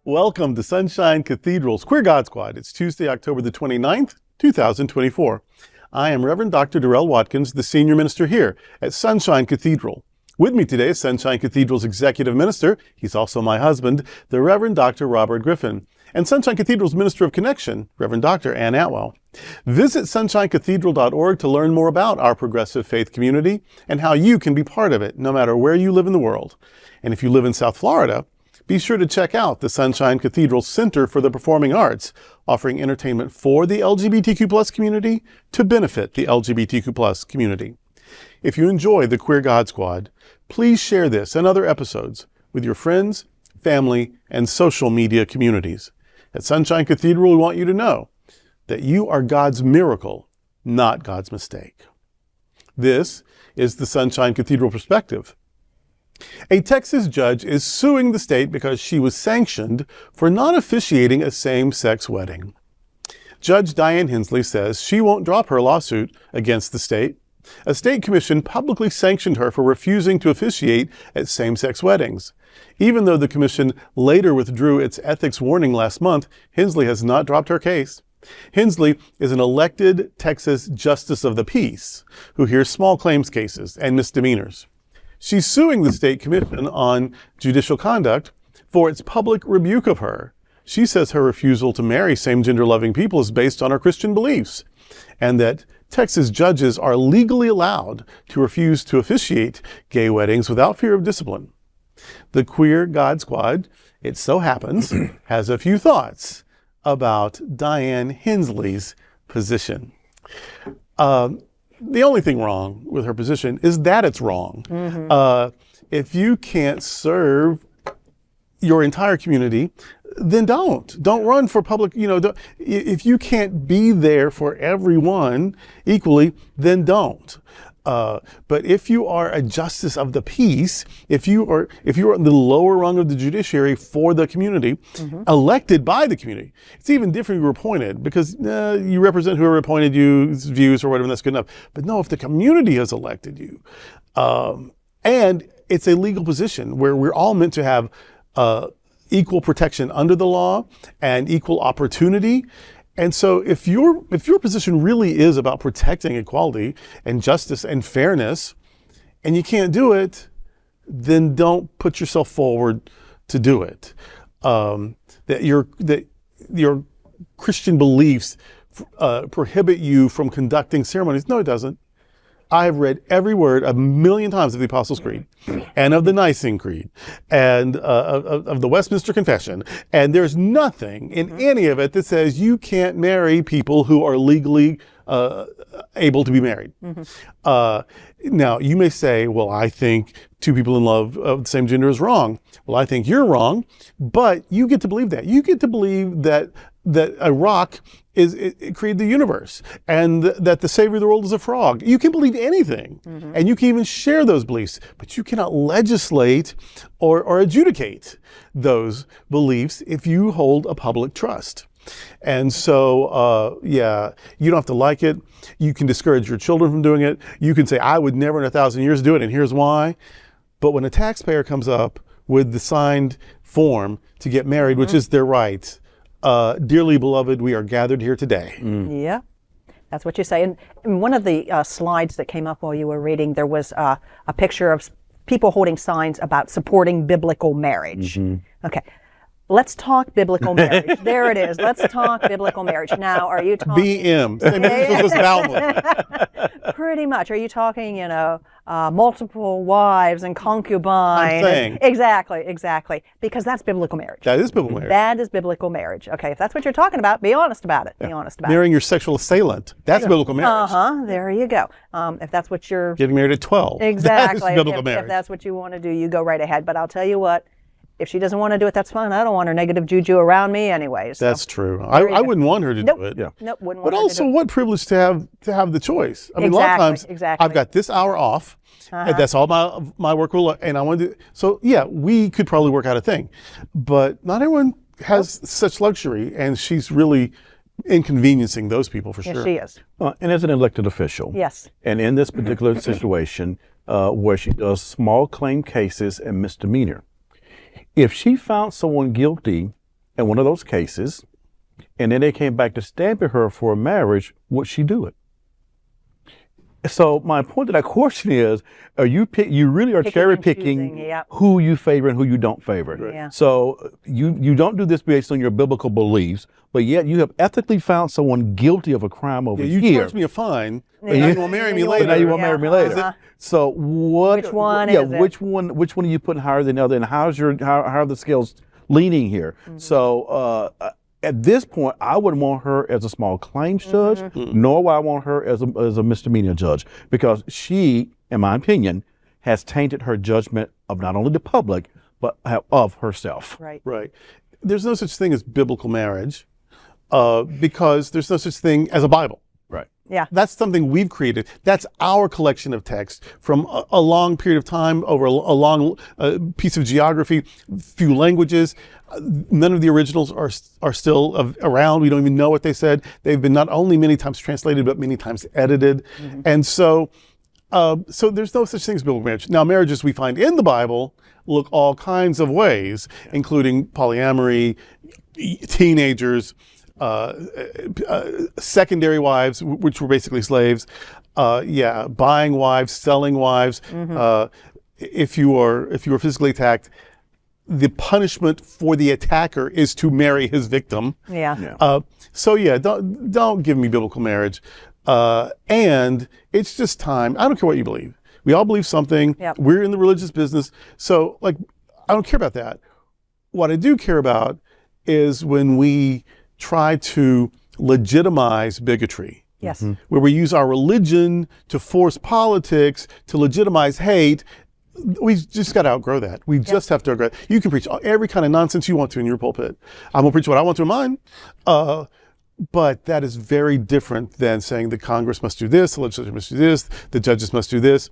Welcome to Sunshine Cathedral's Queer God Squad. It's Tuesday, October the 29th, 2024. I am Reverend Dr. Darrell Watkins, the senior minister here at Sunshine Cathedral. With me today is Sunshine Cathedral's executive minister. He's also my husband, the Reverend Dr. Robert Griffin, and Sunshine Cathedral's Minister of Connection, Reverend Dr. Ann Atwell. Visit sunshinecathedral.org to learn more about our progressive faith community and how you can be part of it, no matter where you live in the world. And if you live in South Florida, be sure to check out the Sunshine Cathedral Center for the Performing Arts, offering entertainment for the LGBTQ+ community to benefit the LGBTQ+ community. If you enjoy the Queer God Squad, please share this and other episodes with your friends, family, and social media communities. At Sunshine Cathedral, we want you to know that you are God's miracle, not God's mistake. This is the Sunshine Cathedral Perspective. A Texas judge is suing the state because she was sanctioned for not officiating a same-sex wedding. Judge Diane Hensley says she won't drop her lawsuit against the state. A state commission publicly sanctioned her for refusing to officiate at same-sex weddings. Even though the commission later withdrew its ethics warning last month, Hensley has not dropped her case. Hensley is an elected Texas Justice of the Peace who hears small claims cases and misdemeanors. She's suing the state commission on Judicial Conduct for its public rebuke of her. She says her refusal to marry same-gender loving people is based on her Christian beliefs, and that Texas judges are legally allowed to refuse to officiate gay weddings without fear of discipline. The Queer God Squad, it so happens, has a few thoughts about Diane Hensley's position. The only thing wrong with her position is that it's wrong. If you can't serve your entire community, then don't run for public, if you can't be there for everyone equally, then don't. But if you are a justice of the peace, if you are on the lower rung of the judiciary for the community, elected by the community, it's even different if you were appointed, because you represent whoever appointed you's views or whatever, and that's good enough. But no, if the community has elected you, and it's a legal position where we're all meant to have equal protection under the law and equal opportunity. And so if your position really is about protecting equality and justice and fairness, and you can't do it, then don't put yourself forward to do it. That your Christian beliefs prohibit you from conducting ceremonies. No, it doesn't. I have read every word 1,000,000 times of the Apostles' Creed and of the Nicene Creed and of the Westminster Confession. And there's nothing in any of it that says you can't marry people who are legally able to be married. Now, you may say, well, I think two people in love of the same gender is wrong. Well, I think you're wrong, but you get to believe that. You get to believe that a rock it created the universe, and that the savior of the world is a frog. You can believe anything, and you can even share those beliefs, but you cannot legislate or adjudicate those beliefs if you hold a public trust. And so, you don't have to like it. You can discourage your children from doing it. You can say, I would never in 1,000 years do it, and here's why. But when a taxpayer comes up with the signed form to get married, which is their right, dearly beloved, we are gathered here today. Yeah, that's what you say. And in one of the slides that came up while you were reading, there was a picture of people holding signs about supporting biblical marriage. Okay, let's talk biblical marriage. There it is. Let's talk biblical marriage. Now, are you talking... BM. Same as Valmont. Pretty much. Are you talking, multiple wives and concubines? I'm saying. Exactly. Because that's biblical marriage. That is biblical marriage. That is biblical marriage. Okay, if that's what you're talking about, be honest about it. Be honest about it. Marrying your sexual assailant. That's biblical marriage. There you go. If that's what you're... Getting married at 12. Exactly. That is biblical marriage. If that's what you want to do, you go right ahead. But I'll tell you what, if she doesn't want to do it, that's fine. I don't want her negative juju around me anyway. So. That's true. I wouldn't want her to do it. Nope, wouldn't want But her also, to do it. what privilege to have the choice. I mean, a lot of times, I've got this hour off, and that's all my work will, and I want to do. So yeah, we could probably work out a thing, but not everyone has such luxury, and she's really inconveniencing those people for sure. Yes, she is. And as an elected official. Yes. And in this particular situation, where she does small claim cases and misdemeanor, if she found someone guilty in one of those cases, and then they came back to stamping her for a marriage, would she do it? So my point to that question is, you really are Picking cherry and picking choosing, yep. who you favor and who you don't favor. Right. Yeah. So you don't do this based on your biblical beliefs, but yet you have ethically found someone guilty of a crime over You here. charge me a fine, Yeah. and now you won't marry me You later. Now you won't marry me later. Uh-huh. So what? Which one Yeah, is it? which one are you putting higher than the other, and how are the scales leaning here? Mm-hmm. So at this point, I wouldn't want her as a small claims judge, Mm-hmm. nor would I want her as a misdemeanor judge, because she, in my opinion, has tainted her judgment of not only the public but of herself. Right. Right. There's no such thing as biblical marriage because there's no such thing as a Bible. Right. Yeah. That's something we've created. That's our collection of text from a long period of time over a long piece of geography, few languages. None of the originals are still around. We don't even know what they said. They've been not only many times translated, but many times edited. Mm-hmm. And so there's no such thing as biblical marriage. Now, marriages we find in the Bible look all kinds of ways, including polyamory, teenagers, secondary wives, which were basically slaves, buying wives, selling wives. If you were physically attacked, the punishment for the attacker is to marry his victim. Yeah. Don't give me biblical marriage. And it's just time. I don't care what you believe. We all believe something. Yep. We're in the religious business. So I don't care about that. What I do care about is when we try to legitimize bigotry. Yes. Where we use our religion to force politics, to legitimize hate. We just got to outgrow that. We just have to outgrow it. You can preach every kind of nonsense you want to in your pulpit. I'm going to preach what I want to in mine. But that is very different than saying the Congress must do this, the legislature must do this, the judges must do this,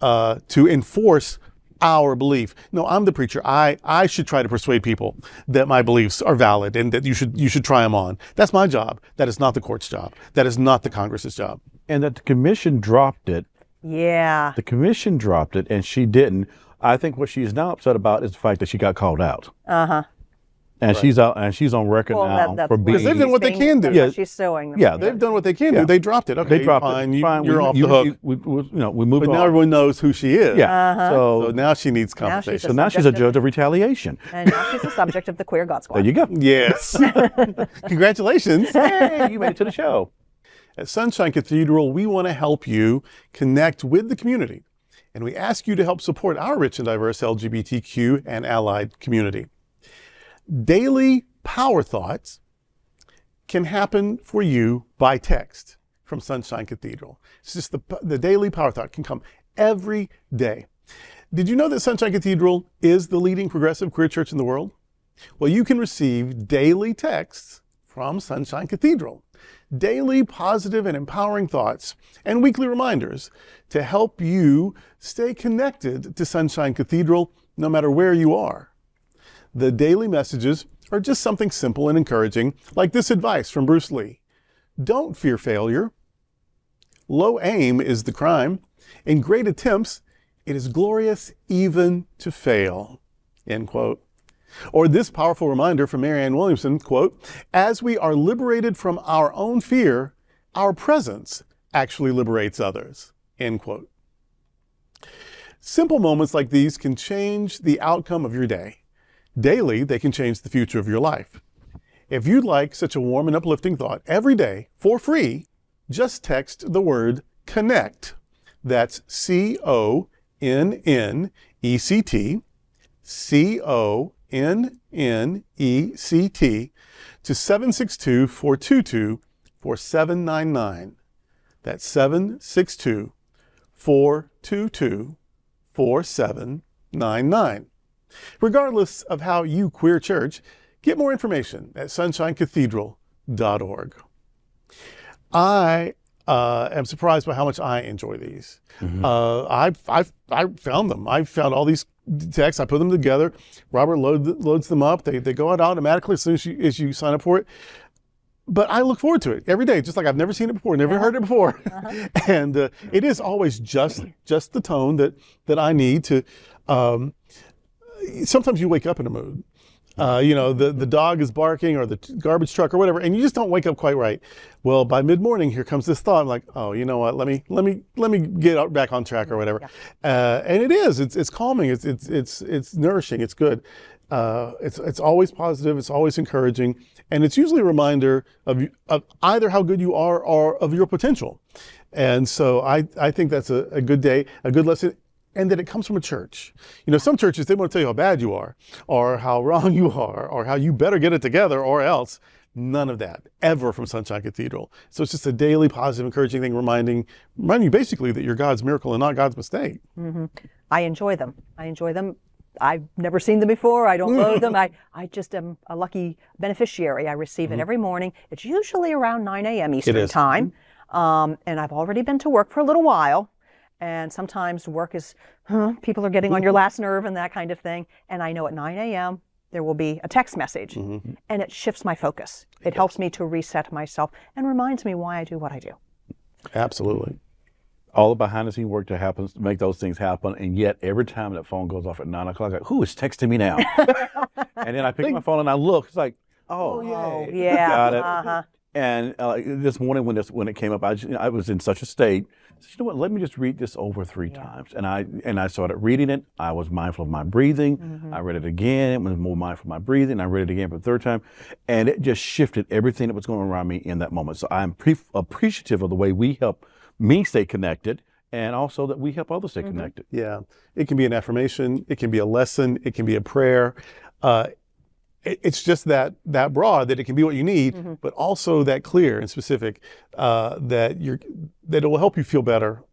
to enforce our belief. No, I'm the preacher. I should try to persuade people that my beliefs are valid and that you should try them on. That's my job. That is not the court's job. That is not the Congress's job. And that the commission dropped it. Yeah. The commission dropped it, and she didn't. I think what she's now upset about is the fact that she got called out. Uh-huh. And she's out, and she's on record now that's for why being. Because they've done what they can do. that's Yeah. why she's suing them. Yeah, They've done what they can Yeah. do. They dropped it. Okay, They dropped fine. it. Fine. You're off the hook. We moved But on. now everyone knows who she is. Yeah. So now she needs Now she's compensation. So now she's a judge of retaliation. And now she's the subject of the Queer God Squad. There you go. Yes. Congratulations. Hey, you made it to the show. At Sunshine Cathedral, we want to help you connect with the community. And we ask you to help support our rich and diverse LGBTQ and allied community. Daily Power Thoughts can happen for you by text from Sunshine Cathedral. It's just the Daily Power Thought can come every day. Did you know that Sunshine Cathedral is the leading progressive queer church in the world? Well, you can receive daily texts from Sunshine Cathedral. Daily positive and empowering thoughts and weekly reminders to help you stay connected to Sunshine Cathedral no matter where you are. The daily messages are just something simple and encouraging, like this advice from Bruce Lee. Don't fear failure. Low aim is the crime. In great attempts, it is glorious even to fail. End quote. Or this powerful reminder from Marianne Williamson, quote, as we are liberated from our own fear, our presence actually liberates others. End quote. Simple moments like these can change the outcome of your day. Daily, they can change the future of your life. If you'd like such a warm and uplifting thought every day for free, just text the word CONNECT. That's CONNECT, CONNECT to 762-422-4799. That's 762-422-4799. Regardless of how you queer church, get more information at sunshinecathedral.org. I am surprised by how much I enjoy these. I found them. I found all these texts. I put them together. Robert loads them up. They go out automatically as soon as you sign up for it. But I look forward to it every day, just like I've never seen it before, never heard it before. And it is always just the tone that I need to. Sometimes you wake up in a mood. The dog is barking or the garbage truck or whatever, and you just don't wake up quite right. Well, by mid-morning, here comes this thought. I'm like, oh, you know what? Let me get back on track or whatever. And it's calming. It's nourishing. It's good. It's always positive. It's always encouraging, and it's usually a reminder of either how good you are or of your potential. And so I think that's a good day, a good lesson. And that it comes from a church. Some churches, they want to tell you how bad you are, or how wrong you are, or how you better get it together, or else. None of that ever from Sunshine Cathedral. So it's just a daily positive, encouraging thing, reminding you basically that you're God's miracle and not God's mistake. Mm-hmm. I enjoy them. I've never seen them before. I don't know them. I just am a lucky beneficiary. I receive it every morning. It's usually around 9 a.m. Eastern time. And I've already been to work for a little while. And sometimes work is, people are getting on your last nerve and that kind of thing. And I know at 9 a.m. there will be a text message, and it shifts my focus. It helps me to reset myself and reminds me why I do what I do. Absolutely. All the behind-the-scenes work that happens to make those things happen, and yet every time that phone goes off at 9 o'clock, who is texting me now? And then I pick my phone and I look. It's like, yeah, got it. And this morning when it came up, I was in such a state. I said, you know what? Let me just read this over 3 times. And I started reading it. I was mindful of my breathing. I read it again. It was more mindful of my breathing. I read it again for the 3rd time, and it just shifted everything that was going on around me in that moment. So I'm appreciative of the way we help me stay connected, and also that we help others stay connected. Yeah, it can be an affirmation. It can be a lesson. It can be a prayer. It's just that broad that it can be what you need, but also that clear and specific that it will help you feel better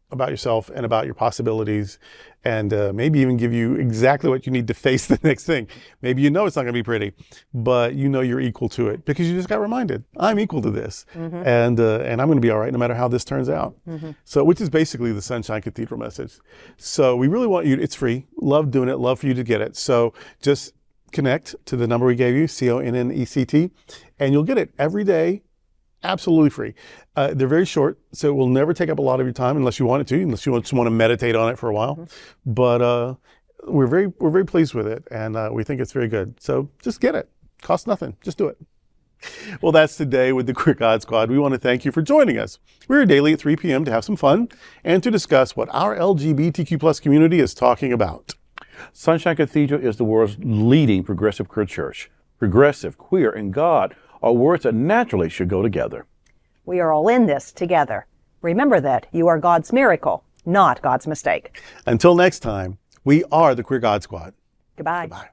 about yourself and about your possibilities, and maybe even give you exactly what you need to face the next thing. Maybe it's not going to be pretty, but you're equal to it because you just got reminded, I'm equal to this, and I'm going to be all right no matter how this turns out. So, which is basically the Sunshine Cathedral message. So we really want you. It's free. Love doing it. Love for you to get it. So just connect to the number we gave you, CONNECT, and you'll get it every day, absolutely free. They're very short, so it will never take up a lot of your time unless you want it to, unless you just want to meditate on it for a while. But we're very pleased with it, and we think it's very good. So just get it. Costs nothing. Just do it. Well, that's today with the Queer God Squad. We want to thank you for joining us. We're here daily at 3 p.m. to have some fun and to discuss what our LGBTQ+ community is talking about. Sunshine Cathedral is the world's leading progressive queer church. Progressive, queer, and God are words that naturally should go together. We are all in this together. Remember that you are God's miracle, not God's mistake. Until next time, we are the Queer God Squad. Goodbye. Goodbye.